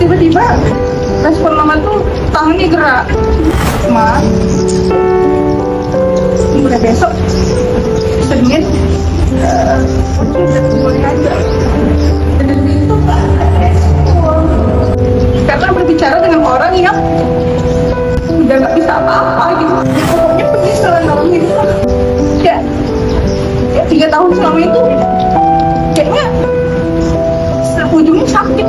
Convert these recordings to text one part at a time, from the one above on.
tiba-tiba respon mama tuh tangannya gerak. Ma, mulai besok Senin boleh aja. Dan itu karena berbicara dengan orang yang udah nggak bisa apa-apa gitu. Pokoknya pergi selama itu ya 3 tahun selama itu kayaknya ujungnya sakit.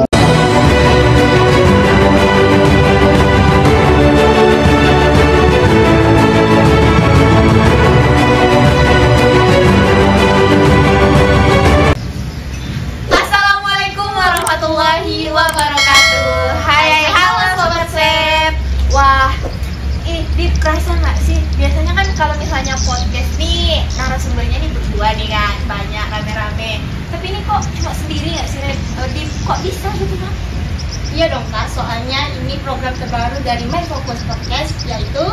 Assalamualaikum warahmatullahi wabarakatuh. Hai, halo Sobat Swep. Wah, kerasa nggak sih? Biasanya kan kalau misalnya podcast nih narasumbernya nih berdua nih kan, banyak rame-rame. Tapi ini kok cuma sendiri nggak sih, Red? Kok bisa gitu kan? Iya dong Kak, soalnya ini program terbaru dari My Focus Podcast, yaitu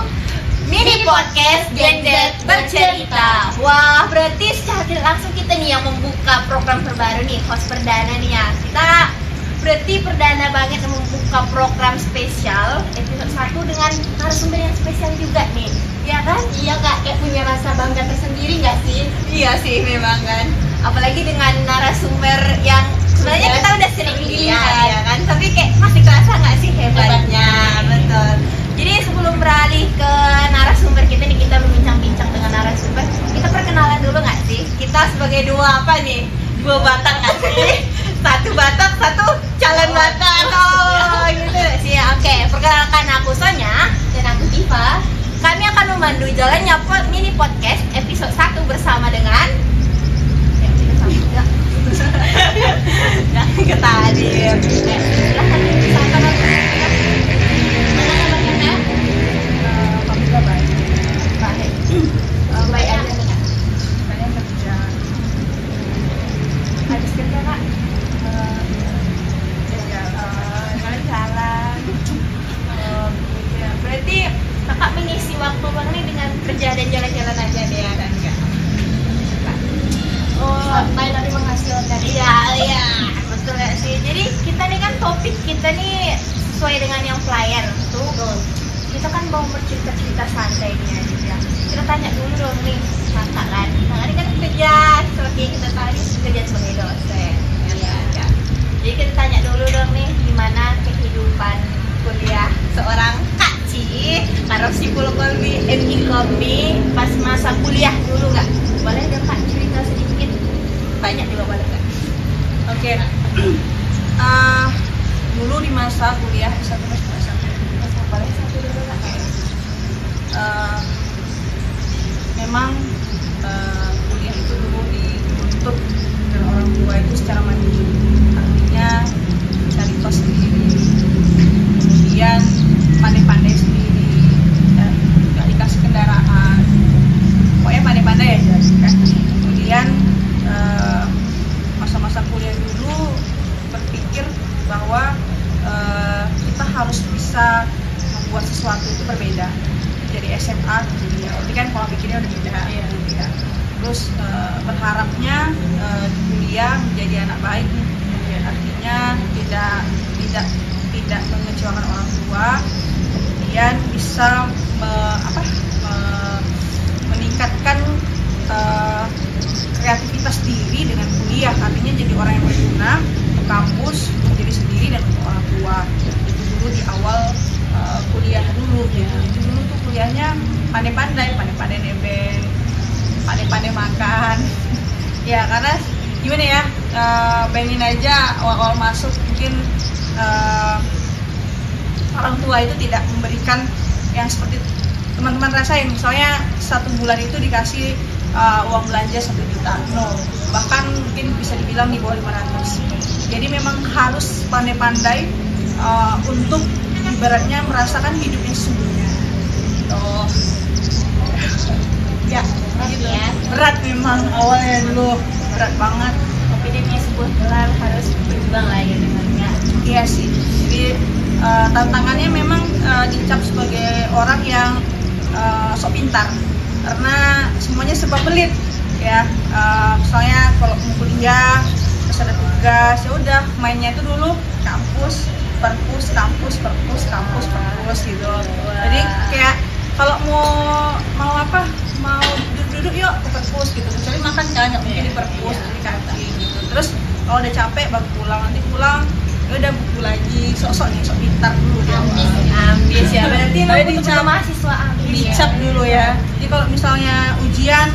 Mini Podcast Gen Z Bercerita. Wah, berarti secara tidak langsung kita nih yang membuka program terbaru nih, host perdana nih ya. Kita berarti perdana banget membuka program spesial episode 1 dengan narasumber yang spesial juga nih. Ya kan? iya Kak, kayak punya rasa bangga tersendiri nggak sih? Iya sih memang kan. Apalagi dengan narasumber yang sebenarnya kita udah sering lihat ya kan, tapi kayak masih kerasa nggak sih hebatnya. Betul. Jadi sebelum beralih ke narasumber kita nih, kita berbincang-bincang dengan narasumber, kita perkenalan dulu nggak sih? Kita sebagai dua apa nih? Dua batang nggak sih? Satu batang, satu calon batang. Oh gitu sih. Oke, perkenalkan, aku Sonya Dan aku Diva. Kami akan memandu jalannya Mini Podcast episode 1 bersama dengan jangan ketadir. Silahkan disampaikan. Mana kabarnya Kak? Alhamdulillah baik. Baik aja nih Kak. Saya kerja. Habis kerja Kak? Jalan-jalan. Ya, berarti Kakak mengisi waktu Bang nih dengan kerja dan jalan-jalan aja deh ya kan Kak? Oh, Santai tapi menghasilkan. iya, betul ya sih. Jadi kita nih kan topik kita nih sesuai dengan yang flyer tuh. Kita kan mau bercerita-cerita santai nih aja. Kita tanya dulu dong nih, kakak kan. Kakak ini kan kerja, seperti kita tadi kerja sebagai dosen. Ya. Jadi kita tanya dulu dong nih, gimana kehidupan kuliah seorang Kak Ci, Karosipul Kolbi, MI Kombi pas masa kuliah dulu nggak? Boleh dong Kak cerita sedikit? Banyak juga boleh Kak. Oke. Dulu di masa kuliah satu Boleh satu dulu Kak. memang kuliah itu dulu dituntut dari orang tua itu secara mandiri, artinya cari kos sendiri, kemudian pandai-pandai sendiri, dan nggak dikasih kendaraan, pokoknya pandai-pandai aja kan. Kemudian masa-masa kuliah dulu berpikir bahwa kita harus bisa membuat sesuatu itu berbeda dari SMA ke kuliah. Jadi kan pola pikirnya udah beda ya. Terus berharapnya di kuliah menjadi anak baik, artinya tidak mengecewakan orang tua, kemudian bisa meningkatkan kreativitas diri dengan kuliah, artinya jadi orang yang berguna untuk kampus, untuk diri sendiri dan untuk orang tua. Itu dulu di awal kuliah dulu ya. Dulu tuh kuliahnya pandai-pandai nebeng, pandai-pandai makan. Ya karena gimana ya, pengen aja awal masuk mungkin orang tua itu tidak memberikan yang seperti teman-teman rasain. Misalnya 1 bulan itu dikasih uang belanja 1 juta, no, bahkan mungkin bisa dibilang di bawah 500. Jadi memang harus pandai-pandai untuk ibaratnya merasakan hidupnya sesungguhnya. Oh, ya, gitu. Berat memang awalnya dulu, berat banget. Tapi demi sebuah gelar harus berjuang lah ya dengan Kak. Iya sih. Jadi tantangannya memang dicap sebagai orang yang sok pintar, karena semuanya serba pelit ya. Misalnya kalau mau kuliah terus ada tugas, ya udah mainnya itu dulu kampus, perpus kampus gitu. Jadi kayak kalau mau apa, mau duduk yuk ke perpus gitu, kecuali makan kan nggak mungkin di perpus, di kantin gitu. Terus kalau udah capek baru pulang, nanti pulang ya udah buku lagi, sok pintar dulu dia. Ambis ya, berarti Tapi lu dicap, mahasiswa ambis ya. dicap dulu ya. Jadi kalau misalnya ujian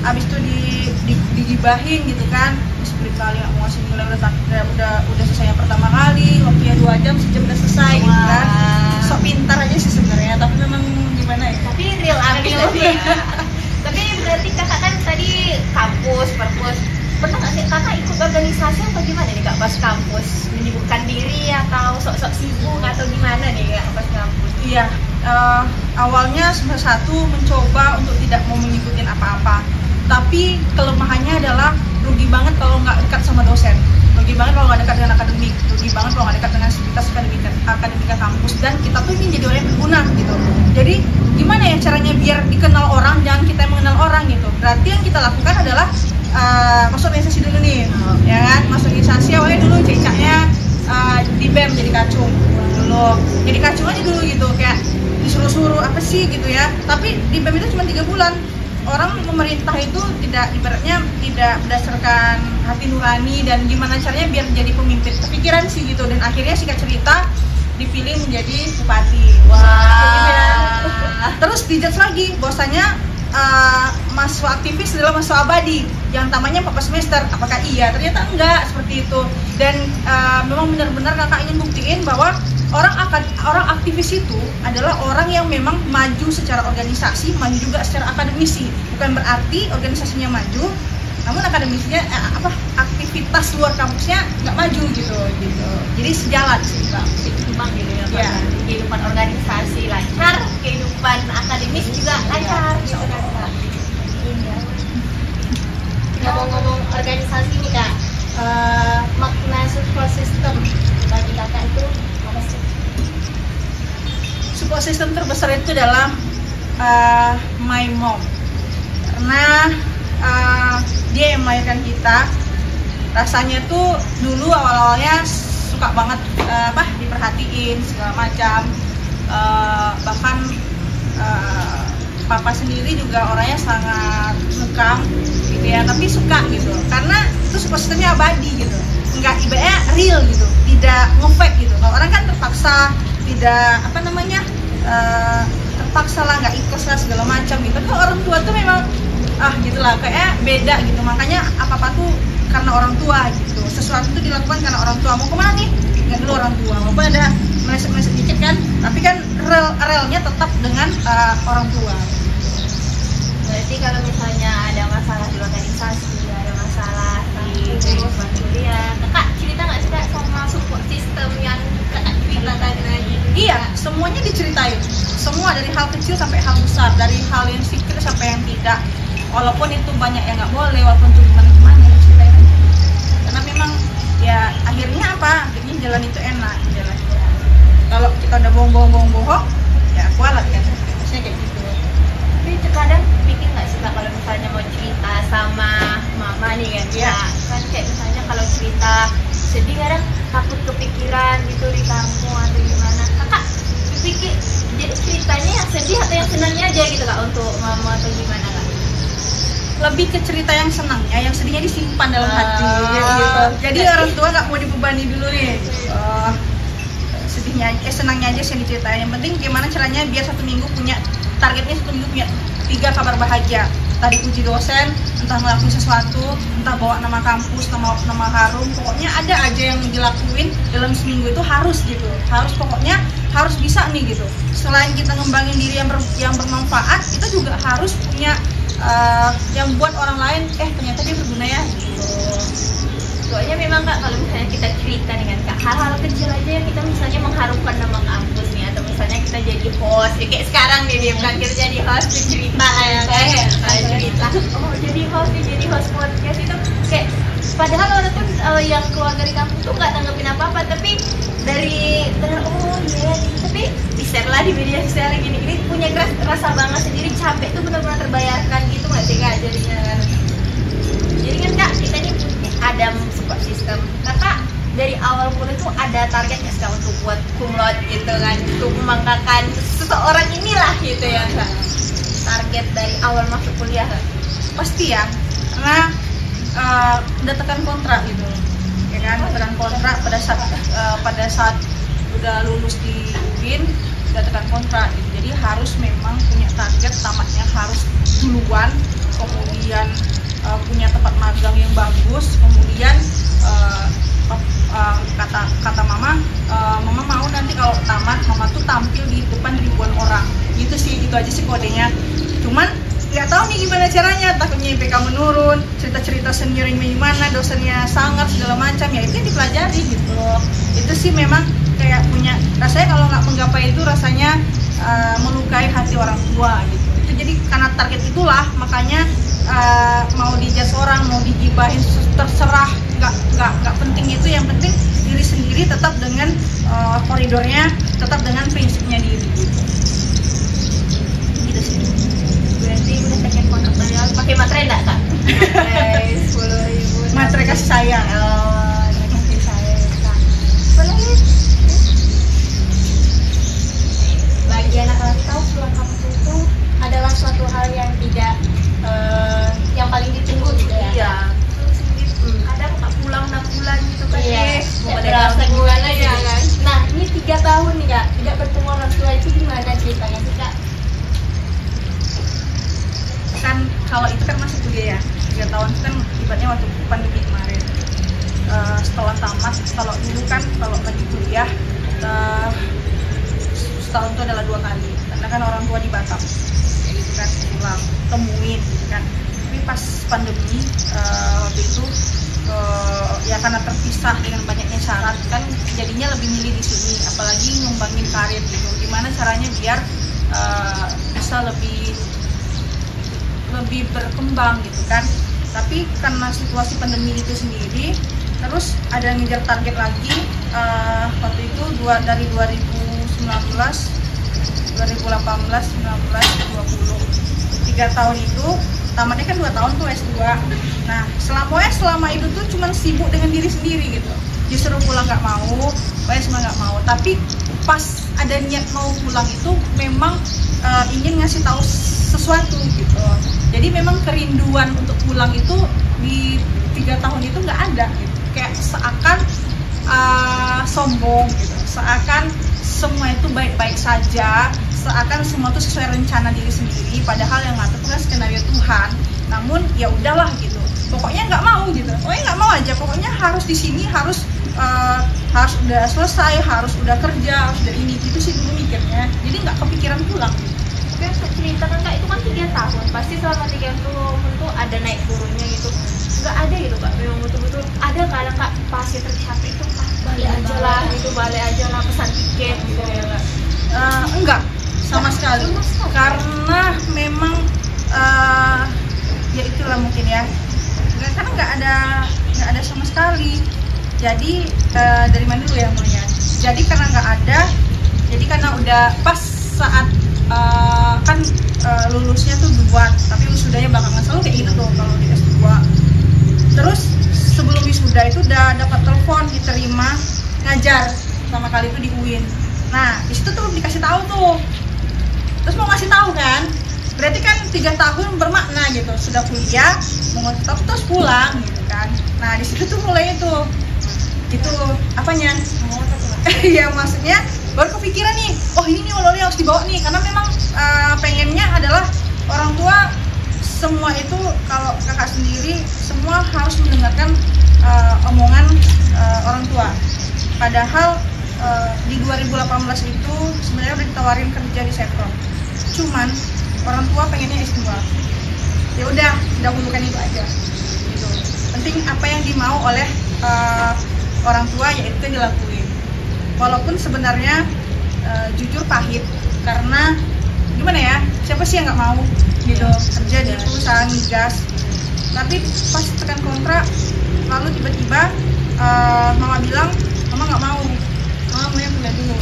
abis itu digibahin gitu kan, split kali nggak mau ngasih nilai, udah selesai yang pertama kali, waktunya 2 jam, sejam udah selesai gitu kan. Sok pintar aja sih sebenarnya, tapi memang gimana ya? Tapi real ambis ya. Tapi berarti kakak kan tadi kampus, perpus. Pernah nggak sih kakak ikut organisasi atau gimana nih kak pas kampus? Menyibukkan diri atau sok-sok sibuk atau gimana nih kak pas kampus? Iya, awalnya semester 1 mencoba untuk tidak mau mengikuti apa-apa. Tapi kelemahannya adalah rugi banget kalau nggak dekat sama dosen, rugi banget kalau nggak dekat dengan akademik, rugi banget kalau nggak dekat dengan aktivitas akademika kampus. Dan kita tuh ingin jadi orang yang berguna gitu. Jadi gimana ya caranya biar dikenal orang, jangan kita yang mengenal orang gitu. Berarti yang kita lakukan adalah masuk organisasi dulu nih, ya kan? Masuk organisasi awalnya dulu cecaknya di BEM jadi kacung dulu, jadi kacung aja dulu gitu, kayak disuruh-suruh apa sih gitu ya. Tapi di BEM itu cuma 3 bulan. Orang pemerintah itu tidak, ibaratnya tidak berdasarkan hati nurani dan gimana caranya biar jadi pemimpin, kepikiran sih gitu. Dan akhirnya singkat cerita dipilih menjadi bupati. Terus dijudge lagi bahwasanya mahasiswa aktivis adalah mahasiswa abadi yang tamannya 4 semester. Apakah iya? Ternyata enggak seperti itu. Dan memang benar-benar kakak ingin buktiin bahwa orang aktivis itu adalah orang yang memang maju secara organisasi, maju juga secara akademisi. Bukan berarti organisasinya maju, namun akademisnya aktivitas luar kampusnya nggak maju gitu. Jadi sejalan sih Mbak. Seimbang gitu ya. Kehidupan organisasi lancar, kehidupan akademis juga lancar gitu kan kak. Ngomong-ngomong organisasi nih kak, makna support system bagi kakak itu apa sih? Support system terbesar itu adalah my mom, karena dia yang melahirkan kita. Rasanya tuh dulu awal-awalnya suka banget diperhatiin segala macam, bahkan papa sendiri juga orangnya sangat ngekang gitu ya, tapi suka gitu karena itu support systemnya abadi gitu, enggak ibaratnya real gitu, tidak nge-fake gitu. Kalau orang kan terpaksa, tidak terpaksa lah, nggak ikhlas lah segala macam gitu. Kalau orang tua tuh memang gitulah, kayak beda gitu. Makanya apa-apa tuh karena orang tua gitu, sesuatu itu dilakukan karena orang tua. Mau kemana nih? Nggak dulu orang tua, walaupun ada meleset-meleset dikit kan, tapi kan relnya tetap dengan orang tua. Berarti kalau misalnya ada masalah di organisasi, ada masalah di kehidupan kuliah, kakak cerita nggak sih kak sama support system yang kakak cerita tadi? Iya, semuanya diceritain, semua dari hal kecil sampai hal besar, dari hal yang secret sampai yang tidak. Walaupun itu banyak yang nggak boleh, walaupun itu gimana diceritain aja. Karena memang ya akhirnya akhirnya jalan itu enak jalan. Kalau kita udah bohong ya kualat kan, maksudnya kayak gitu. Tapi terkadang bikin nggak sih kak kalau misalnya mau cerita sama mama nih kan? Iya. Kan kayak misalnya kalau cerita sedih kadang takut kepikiran gitu di kamu atau gimana. Kakak pikir jadi ceritanya yang sedih atau yang senangnya aja gitu kak untuk mama atau gimana kak? Lebih ke cerita yang senangnya, yang sedihnya disimpan dalam hati gitu. Jadi orang tua nggak mau dibebani dulu nih. Sedihnya senangnya aja sih yang diceritain. Yang penting gimana caranya biar 1 minggu punya targetnya, 1 minggu punya 3 kabar bahagia. Entah dipuji dosen, entah ngelakuin sesuatu, entah bawa nama kampus, nama harum. Pokoknya ada aja yang dilakuin dalam seminggu itu harus gitu. Pokoknya harus bisa nih gitu. Selain kita ngembangin diri yang bermanfaat, kita juga harus punya yang buat orang lain ternyata dia berguna ya gitu. Soalnya memang kak kalau misalnya kita cerita dengan kak hal-hal kecil aja yang kita misalnya mengharumkan nama kampus nih, atau misalnya kita jadi host ya, kayak sekarang nih dia kan kita jadi host di cerita ya kayak cerita jadi host podcast itu kayak padahal walaupun yang keluar dari kampus tuh nggak tanggapin apa-apa, tapi dari tapi di-share lah di media sosial gini punya rasa bangga sendiri, capek tuh benar-benar terbayarkan gitu nggak sih kak jadinya kan? Jadi kan kak kita ini ada support system. Kakak dari awal pun itu ada target nggak sih untuk buat membanggakan seseorang inilah gitu ya Kak. Target dari awal masuk kuliah Kak. Pasti ya, karena udah tekan kontrak gitu, ya kan? Tekan kontrak pada saat udah lulus di UIN, udah tekan kontrak gitu. Jadi harus memang punya target, tamatnya harus duluan, kemudian punya tempat magang yang bagus, kemudian kata mama mau nanti kalau tamat mama tuh tampil di depan ribuan orang gitu sih. Itu aja sih kodenya. Cuman nggak tahu nih gimana caranya, takutnya IPK menurun, cerita-cerita senior ini gimana, dosennya sangat segala macam, ya itu yang dipelajari gitu. Itu sih memang kayak punya rasanya kalau nggak menggapai itu rasanya melukai hati orang tua gitu. Itu jadi karena target itulah makanya mau dijudge orang, mau digibahin terserah, nggak penting itu. Yang penting diri sendiri tetap dengan koridornya, tetap dengan prinsipnya diri gitu sih. Berarti udah tekan kontrak dari awal. Pakai materai enggak Kak? Materai 10.000. Materai kasih sayang. Materai kasih sayang Kak. Boleh. Bagi anak rantau, pulang kampus itu adalah suatu hal yang tidak yang paling ditunggu gitu ya. Iya. Kadang tak pulang 6 bulan gitu kan. Iya. Semoga Berasa ada gimana ya kan? Nah, ini 3 tahun nih Kak, tidak bertemu orang tua itu gimana ceritanya sih Kak? Kan kalau itu kan masih kuliah ya, 3 tahun itu kan ibaratnya waktu pandemi kemarin. Setelah tamat, kalau dulu kan kalau lagi kuliah setahun itu adalah 2 kali, karena kan orang tua di Batam kayak gitu kan, pulang temuin gitu kan. Tapi pas pandemi waktu itu ya karena terpisah dengan banyaknya syarat kan, jadinya lebih milih di sini, apalagi ngembangin karir gitu. Gimana caranya biar bisa lebih berkembang gitu kan. Tapi karena situasi pandemi itu sendiri, terus ada yang ngejar target lagi. Waktu itu dari 2019, 2018, 19, 20, 3 tahun itu tamatnya kan 2 tahun tuh S2. Nah selama itu tuh cuman sibuk dengan diri sendiri gitu. Justru pulang nggak mau, semua nggak mau. Tapi pas ada niat mau pulang itu memang ingin ngasih tahu sesuatu gitu. Jadi memang kerinduan untuk pulang itu di 3 tahun itu nggak ada gitu. Kayak seakan sombong gitu, seakan semua itu baik-baik saja, seakan semua itu sesuai rencana diri sendiri, padahal yang ngatur itu kan skenario Tuhan. Namun ya udahlah gitu, pokoknya nggak mau gitu, pokoknya nggak mau aja, pokoknya harus di sini, harus udah selesai, harus udah kerja, harus udah ini gitu sih dulu mikirnya. Jadi nggak kepikiran pulang. Tapi yang saya ceritakan Kak, itu kan 3 tahun, pasti selama 3 tahun itu ada naik turunnya gitu. Nggak ada gitu Kak, memang betul-betul ada kadang Kak pasti tercapai itu balik aja lah, itu balik aja lah, pesan tiket gitu ya Kak. Enggak sama sekali, karena memang ya itulah mungkin ya, karena nggak ada sama sekali. Jadi dari mana dulu ya mulainya? Jadi karena nggak ada, jadi karena udah pas saat kan lulusnya tuh duluan, tapi wisudanya belakangan, selalu kayak gitu tuh kalau di S2. Terus sebelum wisuda itu udah dapat telepon diterima ngajar pertama kali itu di UIN. Nah disitu tuh dikasih tahu tuh, terus mau ngasih tahu kan, berarti kan 3 tahun bermakna gitu, sudah kuliah mau stop terus pulang gitu kan. Nah disitu tuh mulai itu apanya? Ya maksudnya baru kepikiran nih, oh ini nih oleh harus dibawa nih, karena memang pengennya adalah orang tua semua itu, kalau kakak sendiri semua harus mendengarkan omongan orang tua. Padahal di 2018 itu sebenarnya udah ditawarin kerja di Chevron, cuman orang tua pengennya S2. Ya udah dahulukan itu aja gitu. Penting apa yang dimau oleh orang tua, yaitu yang dilakuin. Walaupun sebenarnya jujur pahit, karena gimana ya, siapa sih yang nggak mau gitu kerja di perusahaan migas. Tapi pas tekan kontrak, lalu tiba-tiba mama bilang mama nggak mau, mama mau yang kuliah dulu,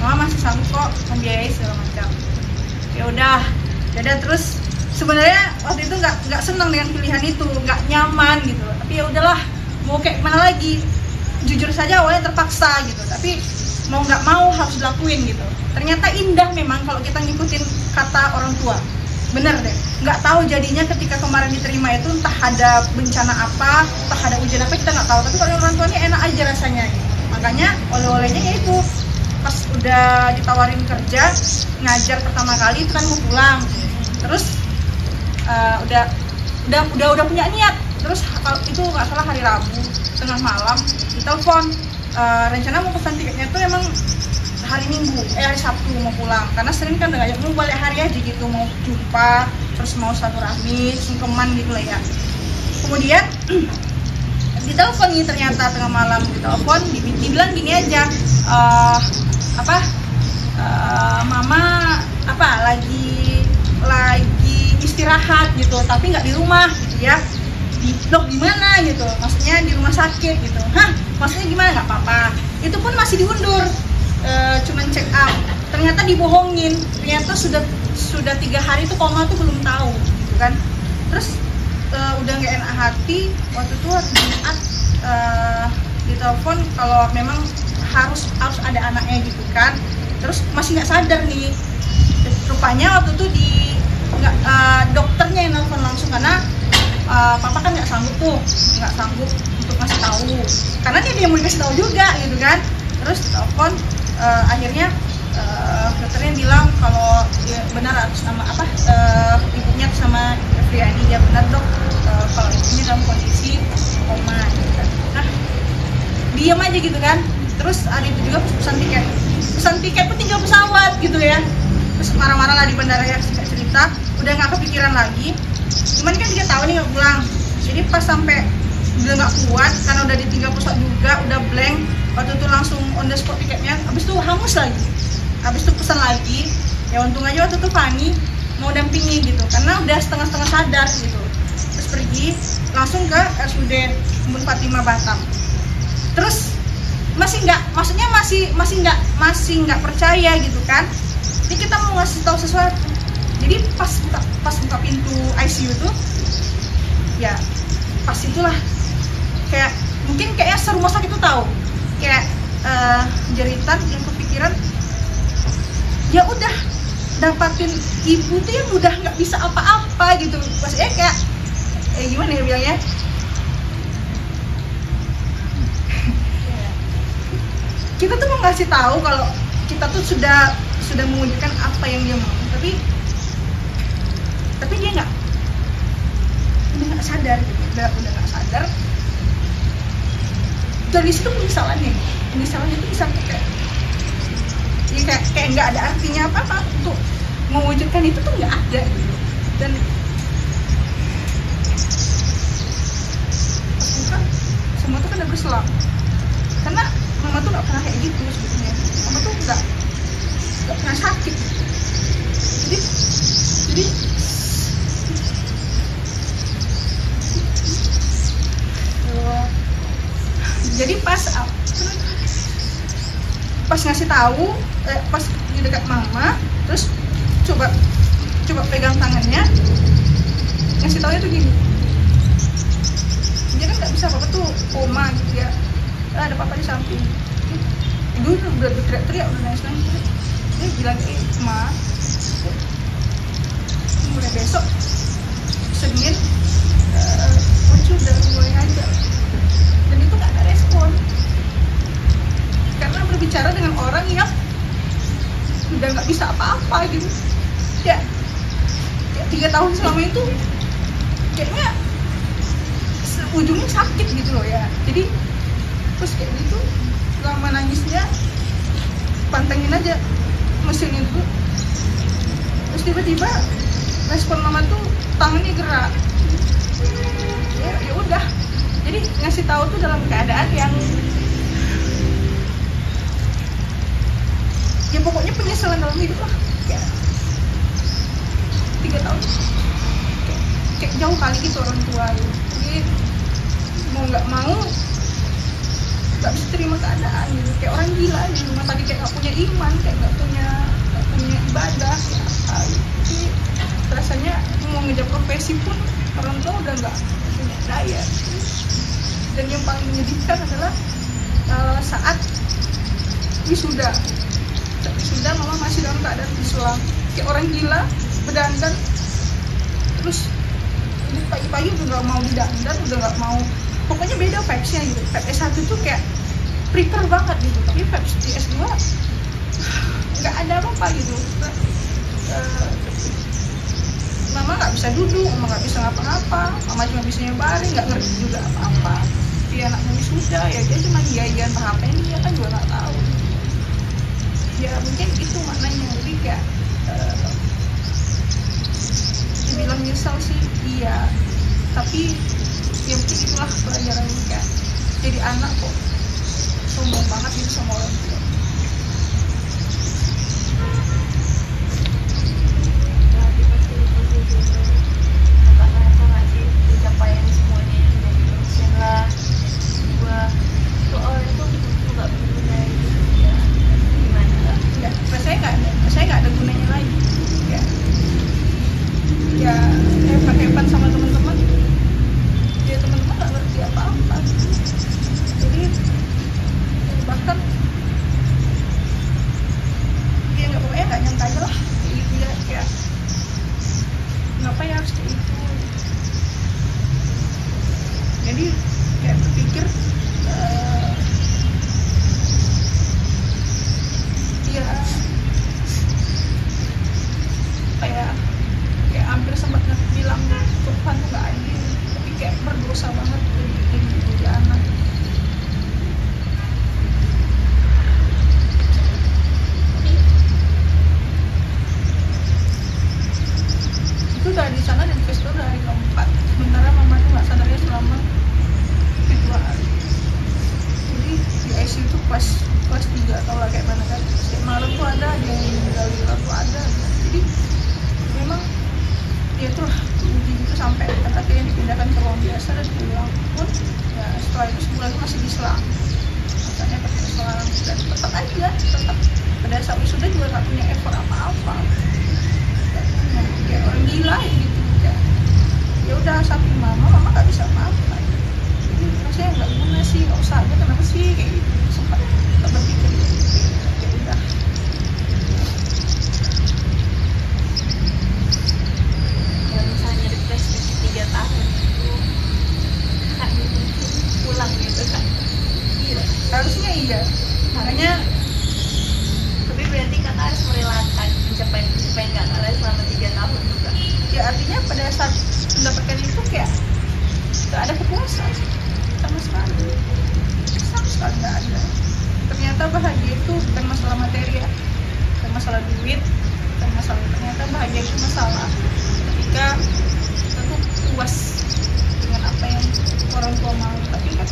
mama masih sanggup kok membiayai segala macam. Ya udah terus sebenarnya waktu itu nggak senang dengan pilihan itu, nggak nyaman gitu. Tapi ya udahlah, mau kayak mana lagi. Jujur saja awalnya terpaksa gitu, tapi mau nggak mau harus dilakuin gitu. Ternyata indah memang kalau kita ngikutin kata orang tua. Bener deh, nggak tahu jadinya ketika kemarin diterima itu entah ada bencana apa, entah ada ujian apa, kita nggak tahu. Tapi kalau orang tuanya enak aja rasanya gitu. Makanya oleh-olehnya yaitu pas udah ditawarin kerja ngajar pertama kali itu kan mau pulang, terus udah punya niat. Terus kalau itu nggak salah hari Rabu tengah malam ditelepon, rencana mau pesan tiketnya tuh emang hari Minggu, hari Sabtu mau pulang, karena Senin kan udah ngajak mau balik hari aja gitu, mau jumpa terus mau silaturahmi sungkeman gitu lah ya. Kemudian ditelepon nih, ternyata tengah malam ditelepon, dibilang gini aja, mama lagi istirahat gitu, tapi nggak di rumah gitu ya. Dok gimana gitu, maksudnya di rumah sakit gitu. Hah, maksudnya gimana? Nggak apa-apa. Itu pun masih diundur, cuman check up. Ternyata dibohongin, ternyata sudah 3 hari itu koma tuh belum tahu gitu kan. Terus udah nggak enak hati, waktu itu hari Jumat ditelepon kalau memang harus ada anaknya gitu kan. Terus masih nggak sadar nih, rupanya waktu itu dokternya yang nelfon langsung, karena papa kan nggak sanggup untuk ngasih tahu, karena dia mau dikasih tahu juga gitu kan. Terus telepon, akhirnya dokternya bilang kalau ya benar atas nama ibunya sama Friani, ya benar dok, kalau ibunya dalam kondisi koma gitu kan. Nah diam aja gitu kan. Terus hari itu juga pesan tiket pun tinggal pesawat gitu ya. Terus marah-marah lah di bandara ya, cerita udah nggak kepikiran lagi. Cuman kan dia tahu nih nggak pulang, jadi pas sampai udah nggak kuat karena udah ditinggal pesawat juga, udah blank. Waktu itu langsung on the spot tiketnya, habis itu hangus lagi, habis itu pesan lagi. Ya untung aja waktu itu Fani mau dampingi gitu, karena udah setengah-setengah sadar gitu. Terus pergi langsung ke RSUD Umbul Fatimah Batam. Terus masih nggak percaya gitu kan. Ini kita mau ngasih tahu sesuatu. Jadi pas buka pintu ICU tuh, ya pas itulah kayak mungkin kayaknya serumah sakit itu tahu, kayak jeritan yang kepikiran, ya udah dapatin ibu tuh yang udah nggak bisa apa-apa gitu. Maksudnya kayak gimana ya bilangnya, kita tuh mau ngasih tahu kalau kita tuh sudah mewujudkan apa yang dia mau, tapi dia udah nggak sadar gitu, udah nggak sadar. Dari situ penyesalannya itu bisa kayak nggak ada artinya apa untuk mewujudkan itu tuh nggak ada gitu. Dan semua tuh kan udah berselang, karena mama tuh nggak pernah kayak gitu sebetulnya. Mama tuh nggak pernah sakit, jadi pas ngasih tahu, pas di dekat mama, terus coba pegang tangannya, ngasih tahunya tuh gini, dia kan nggak bisa apa-apa tuh, koma gitu ya, ada papa di samping. Ibu udah teriak-teriak, udah nangis-nangis. Dia bilang, Ma, mulai besok Senin udah mulai aja. Dan itu nggak ada respon, karena berbicara dengan orang yang udah nggak bisa apa-apa gitu. Ya 3 tahun selama itu kayaknya ujungnya sakit gitu loh ya. Jadi terus kayak gitu, lama nangisnya pantengin aja mesinnya dulu. Terus tiba-tiba respon mama tuh tangannya gerak. Ya udah, jadi ngasih tahu tuh dalam keadaan yang ya pokoknya penyesalan dalam hidup lah. Ya 3 tahun kayak jauh kali gitu orang tua gitu. Jadi mau nggak mau nggak bisa terima keadaan gitu, kayak orang gila di rumah sakit, kayak nggak punya iman, kayak nggak punya ibadah ya apa gitu. Jadi rasanya mau ngejar profesi pun orang tua udah nggak punya daya. Dan yang paling menyedihkan adalah saat wisuda. Mama masih dalam keadaan diselam kayak orang gila, berdandan. Terus pagi-pagi udah gak mau didandan, udah gak mau, pokoknya beda vibes-nya gitu. Vibe S1 tuh kayak prepare banget gitu, tapi vibes di S2 gak ada apa-apa gitu. Mama gak bisa duduk, mama gak bisa ngapa-ngapa, mama cuma bisa nyebarin, gak ngerti juga apa-apa. Dia anaknya wisuda, ya dia cuma iya-iyan apa-apa, ini dia kan juga gak tahu. Ya mungkin itu maknanya, jadi kayak dibilang nyesel sih iya, tapi ya mungkin itulah pelajarannya, kayak jadi anak kok sombong banget gitu sama orang tua. Pencapaian semuanya dari dosen lah, soalnya tuh nggak berguna gitu ya. Gimana? Nggak, saya nggak ada gunanya lagi. Ya hebat-hebat sama teman-teman, ya teman-teman nggak ngerti apa-apa. Jadi bahkan dia nggak nyangka aja lah dia kayak ngapa ya harus kayak itu. Jadi kayak berpikir ya kayak hampir sempat bilang Tuhan tuh nggak adil, tapi kayak berdosa banget jadi anak. Itu dari sana dan investor dari keempat, sementara mama tuh nggak sadarnya selama 2 hari. Jadi di ICU itu kelas 3 tau lah kayak mana kan, setiap malam tuh ada yang meninggal tuh ada. Jadi memang ya itulah uji itu sampai akhirnya dipindahkan ke ruang biasa dan pulang pun ya setelah itu sebulan masih diselang, makanya pakai selang dan tetap pada saat wisuda juga nggak punya effort apa-apa, kayak orang gila ya gitu. Ya udah saking mama nggak bisa apa-apa, jadi rasanya nggak guna sih, nggak usah aja, kenapa sih kayak gitu. Sempat berpikir ya udah. Ya misalnya di perspektif 3 tahun itu kak pulang gitu kan. Iya, harusnya iya. Makanya tapi berarti kakak harus merelakan pencapaian kakak selama 3 tahun juga. ya artinya pada saat mendapatkan itu kayak gak ada kepuasan sama sekali gak ada. Ternyata bahagia itu bukan masalah materi ya, bukan masalah duit, bukan masalah, ternyata bahagia itu masalah ketika kita tuh puas dengan apa yang orang tua mau. Tapi kan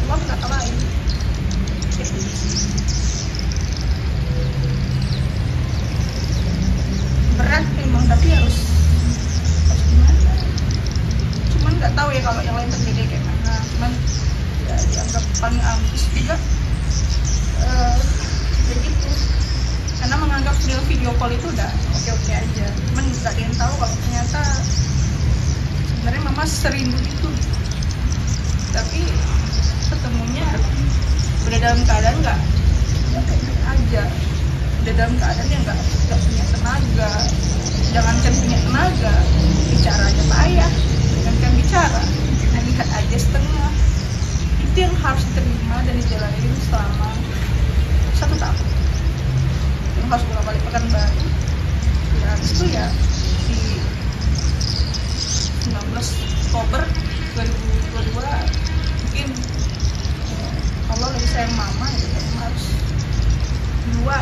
Allah berkata lain. Berat memang, tapi harus gimana. Cuman nggak tahu ya kalau yang lain terdiri kayak mana. Cuman ya dianggap paling ambis juga begitu. Karena menganggap video call itu udah oke aja. Cuman nggak ada yang tahu kalau ternyata sebenarnya mama serindu itu. Tapi ketemunya udah dalam keadaan nggak baik-baik aja. Udah dalam keadaan yang nggak punya tenaga. Jangankan punya tenaga, bicara aja payah. Jangankan bicara, lihat aja setengah. Itu yang harus diterima dan dijalanin selama 1 tahun. Yang harus bolak-balik Pekanbaru. Ya habis itu ya di 19 Oktober 2022 mungkin Allah lagi sayang mama ya, harus dua.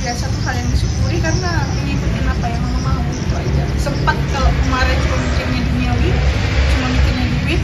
Ya satu hal yang disyukuri karena mengikutin apa yang mama mau itu aja. Sempat kalau kemarin cuma mikirnya duniawi, cuma mikirnya duit,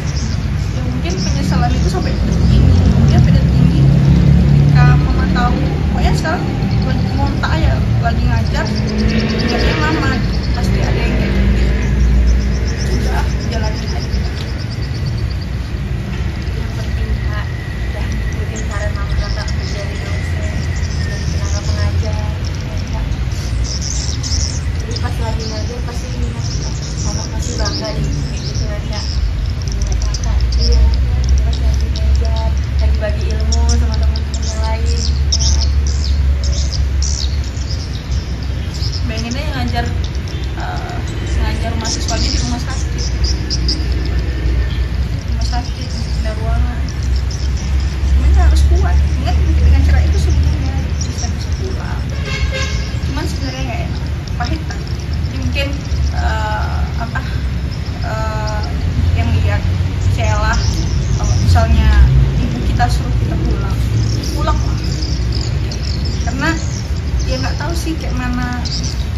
misalnya ibu kita suruh kita pulang, pulang lah. Karena ya nggak tahu sih kayak mana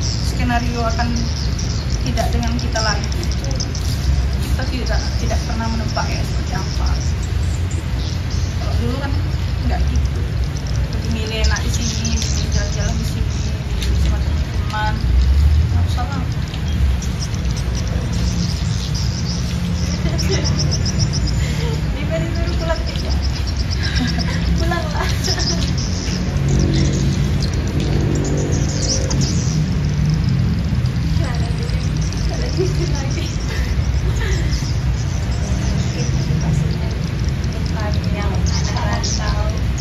skenario akan tidak dengan kita lagi. Kita tidak pernah menebak ya seperti apa. Kalau dulu kan nggak gitu, lebih milih enak di sini, milih jalan-jalan di sini, milih sama teman-teman, nggak usah lah. Diberi suruh pulang tidak? Pulanglah. Lagi. Yang anak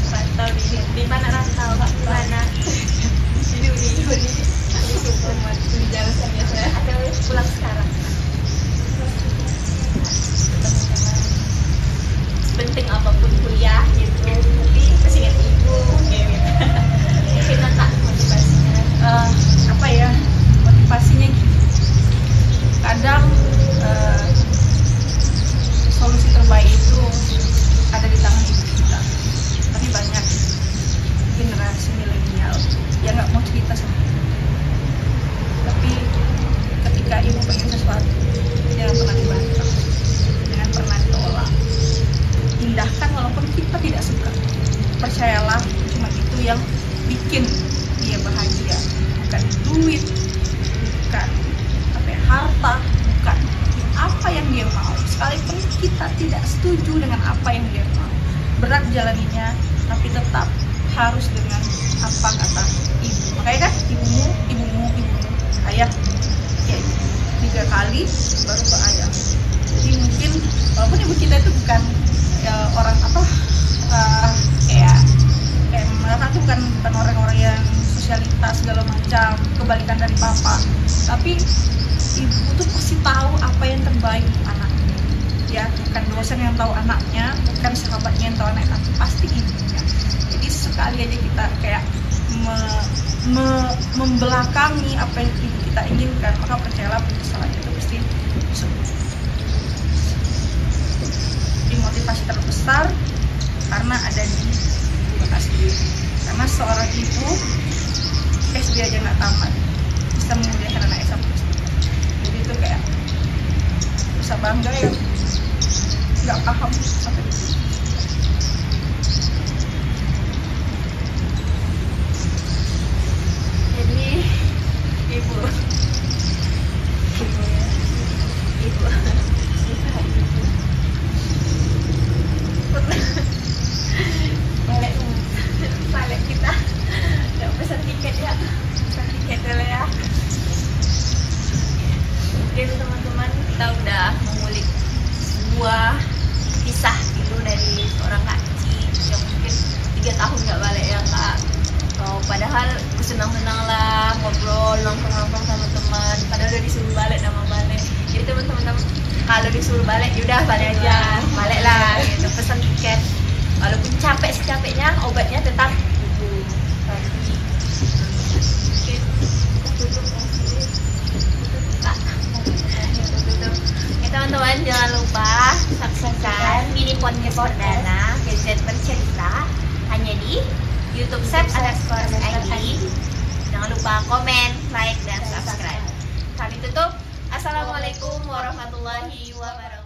rantau di mana rantau di mana di jalan saya atau pulang sekarang. Penting apapun kuliah gitu, tapi masih ingat ibu gitu. Kita tak motivasinya Apa ya, motivasinya gitu. Kadang solusi terbaik itu ada di tangan ibu kita, tapi banyak generasi milenial yang nggak mau cerita sama ibu. Tapi ketika ibu pengen sesuatu, jangan pernah dibantah, jangan pernah ditolak, indahkan walaupun kita tidak suka. Percayalah, cuma itu yang bikin dia bahagia, bukan duit, bukan harta, bukan apa yang dia mau. Sekalipun kita tidak setuju dengan apa yang dia mau, berat jalaninya, tapi tetap harus dengan apa kata ibu. Makanya kan ibumu, ayah, ya 3 kali baru ke ayah. Jadi mungkin walaupun ibu kita itu bukan ya, orang apa kayak mereka tuh bukan orang-orang yang sosialitas segala macam, kebalikan dari papa, tapi ibu tuh pasti tahu apa yang terbaik untuk anaknya. Ya, bukan dosen yang tahu anaknya, bukan sahabatnya yang tahu anaknya, tapi pasti ibunya. Jadi sekali aja kita kayak membelakangi apa yang ibu kita inginkan, maka percayalah penyesalan itu pasti sembuh. Jadi motivasi terbesar karena ada di Bapak sendiri. Karena seorang ibu SD aja nggak tamat, bisa memuliakan anaknya sampai SD. Jadi itu kayak bisa bangga ya, nggak paham sampai itu. Jadi ibu balik kita udah pesan tiket ya, pesan tiket dulu ya. Oke teman-teman, kita udah mengulik sebuah kisah gitu dari seorang Kak Ci yang mungkin 3 tahun nggak balik ya Kak. Oh, padahal senang-senang lah ngobrol, nongkrong-nongkrong sama teman, padahal udah disuruh balik nama balik. Jadi teman-teman kalau disuruh balik yaudah balik aja, balik lah gitu, pesan tiket. Walaupun capek secapeknya, obatnya tetap tubuh. Teman-teman jangan lupa saksikan mini podcast perdana GZ Bercerita hanya di YouTube @SEPS_ID. Jangan lupa komen, like, dan subscribe. Kami tutup. Assalamualaikum warahmatullahi wabarakatuh.